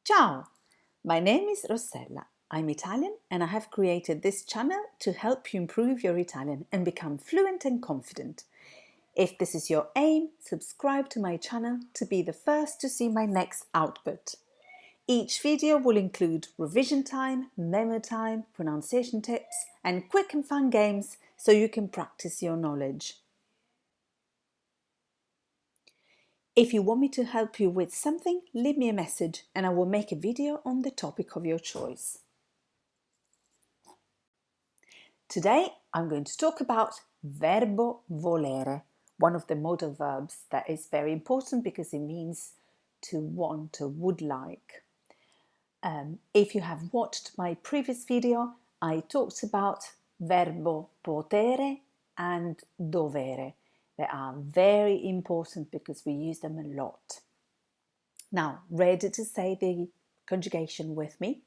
Ciao! My name is Rossella. I'm Italian and I have created this channel to help you improve your Italian and become fluent and confident. If this is your aim, subscribe to my channel to be the first to see my next output. Each video will include revision time, memo time, pronunciation tips and quick and fun games so you can practice your knowledge. If you want me to help you with something, leave me a message and I will make a video on the topic of your choice. Today I'm going to talk about verbo volere, one of the modal verbs that is very important because it means to want or would like. If you have watched my previous video, I talked about verbo potere and dovere. They are very important because we use them a lot. Now, ready to say the conjugation with me?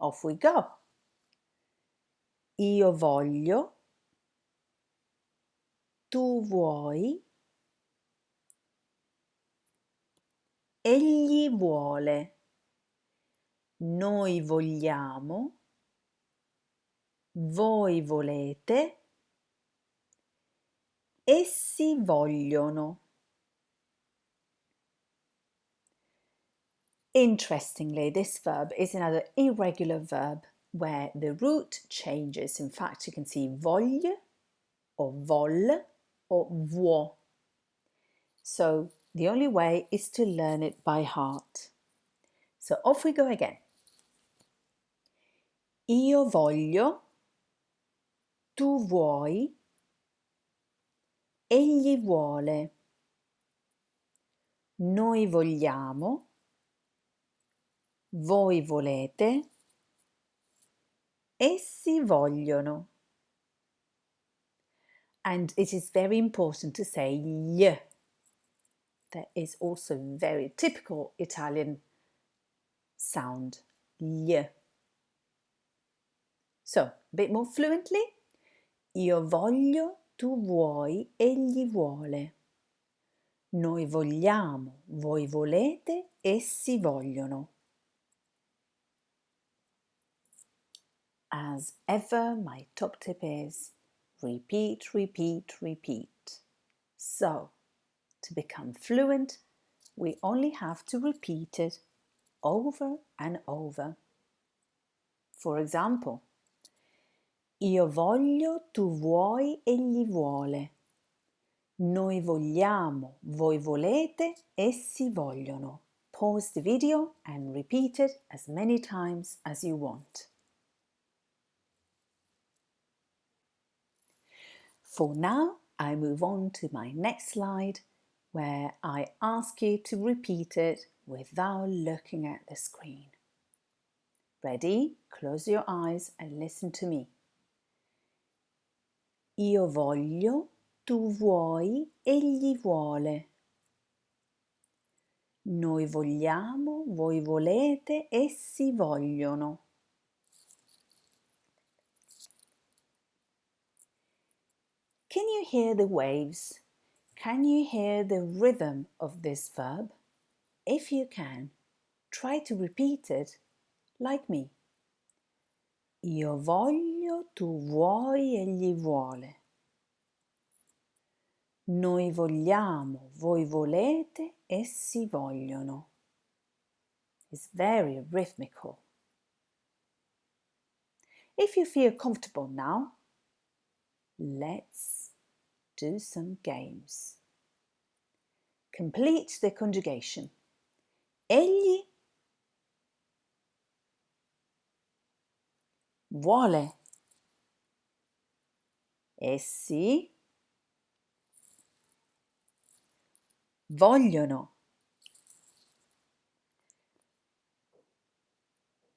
Off we go. Io voglio, tu vuoi, egli vuole, noi vogliamo, voi volete, essi vogliono. Interestingly, this verb is another irregular verb where the root changes. In fact, you can see voglio or vol or vuo. So the only way is to learn it by heart. So off we go again. Io voglio, tu vuoi, egli vuole, noi vogliamo, voi volete, essi vogliono. And it is very important to say gli. That is also very typical Italian sound, gli. So, a bit more fluently. Io voglio, tu vuoi, egli vuole. Noi vogliamo, voi volete, essi vogliono. As ever, my top tip is repeat, repeat, repeat. So, to become fluent, we only have to repeat it over and over. For example, io voglio, tu vuoi, egli vuole. Noi vogliamo, voi volete, essi vogliono. Pause the video and repeat it as many times as you want. For now, I move on to my next slide where I ask you to repeat it without looking at the screen. Ready? Close your eyes and listen to me. Io voglio, tu vuoi, egli vuole. Noi vogliamo, voi volete, essi vogliono. Can you hear the waves? Can you hear the rhythm of this verb? If you can, try to repeat it like me. Io voglio, tu vuoi, egli vuole. Noi vogliamo, voi volete, essi vogliono. It's very rhythmical. If you feel comfortable now, let's do some games. Complete the conjugation. Egli vuole. Essi vogliono.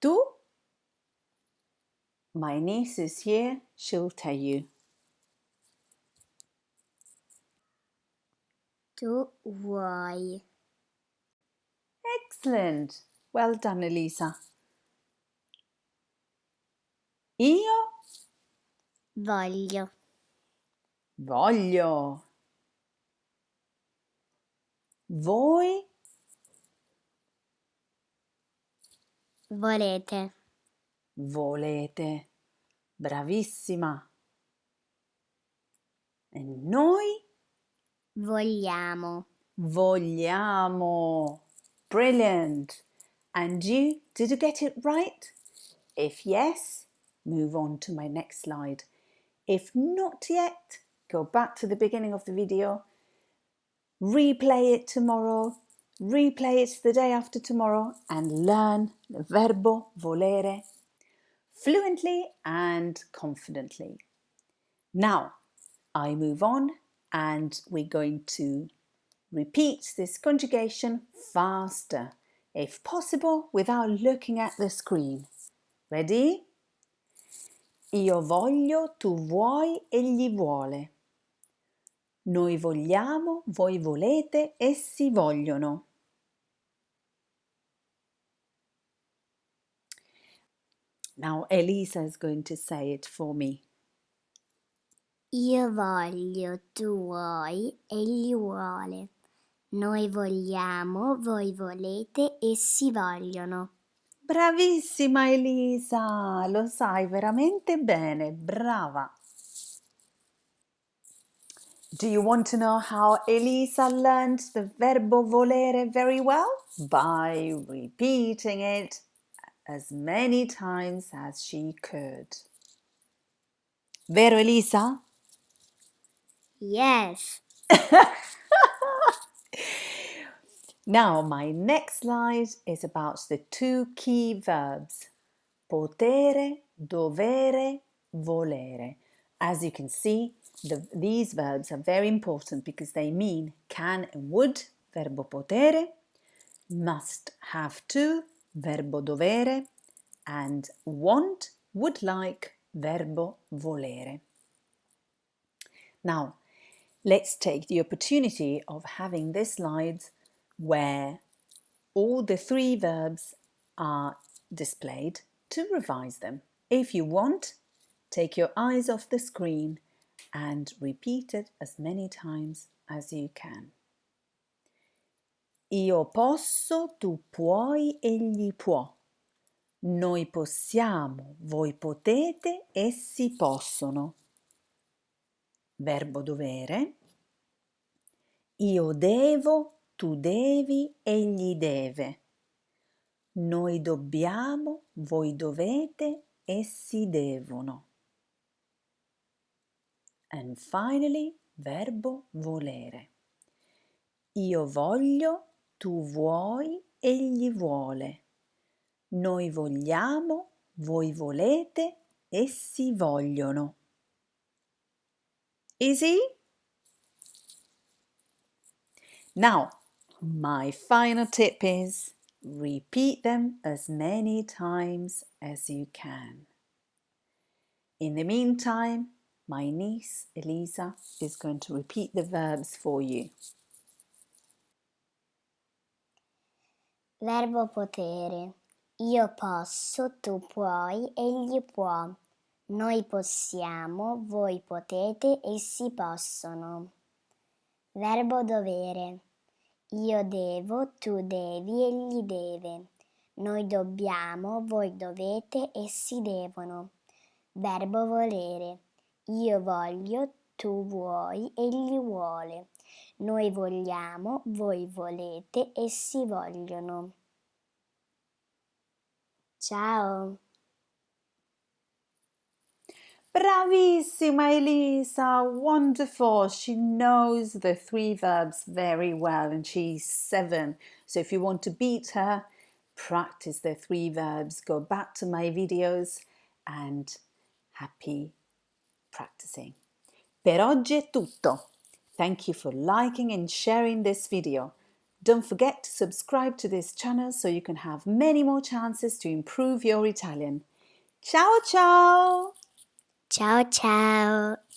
Tu? My niece is here, she'll tell you. Tu vuoi. Excellent. Well done, Elisa. Io Voglio. voglio. Voi volete, volete. Bravissima. E noi vogliamo. vogliamo. Brilliant. And you, did you get it right? If yes, move on to my next slide. If not yet, go back to the beginning of the video, replay it tomorrow, replay it the day after tomorrow, and learn the verbo volere fluently and confidently. Now, I move on and we're going to repeat this conjugation faster, if possible, without looking at the screen. Ready? Io voglio, tu vuoi, egli vuole. Noi vogliamo, voi volete, essi vogliono. Now Elisa is going to say it for me. Io voglio, tu vuoi, egli vuole. Noi vogliamo, voi volete, essi vogliono. Bravissima Elisa, lo sai veramente bene, brava. Do you want to know how Elisa learned the verbo volere very well? By repeating it as many times as she could. Vero Elisa? Yes. Now, my next slide is about the two key verbs, potere, dovere, volere. As you can see, these verbs are very important because they mean can and would, verbo potere, must have to, verbo dovere, and want, would like, verbo volere. Now, let's take the opportunity of having this slide where all the three verbs are displayed to revise them. If you want, take your eyes off the screen and repeat it as many times as you can. Io posso, tu puoi, egli può. Noi possiamo, voi potete, essi possono. Verbo dovere. Io devo, tu devi, egli deve. Noi dobbiamo, voi dovete, essi devono. And finally, verbo volere. Io voglio, tu vuoi, egli vuole. Noi vogliamo, voi volete, essi vogliono. Easy? Now, my final tip is repeat them as many times as you can. In the meantime, my niece Elisa is going to repeat the verbs for you. Verbo potere. Io posso, tu puoi, egli può. Noi possiamo, voi potete, essi possono. Verbo dovere. Io devo, tu devi, egli deve. Noi dobbiamo, voi dovete, essi devono. Verbo volere. Io voglio, tu vuoi, egli vuole. Noi vogliamo, voi volete, essi vogliono. Ciao! Bravissima Elisa, wonderful. She knows the three verbs very well and she's 7. So if you want to beat her, practice the three verbs. Go back to my videos and happy practicing. Per oggi è tutto. Thank you for liking and sharing this video. Don't forget to subscribe to this channel so you can have many more chances to improve your Italian. Ciao ciao! Ciao ciao!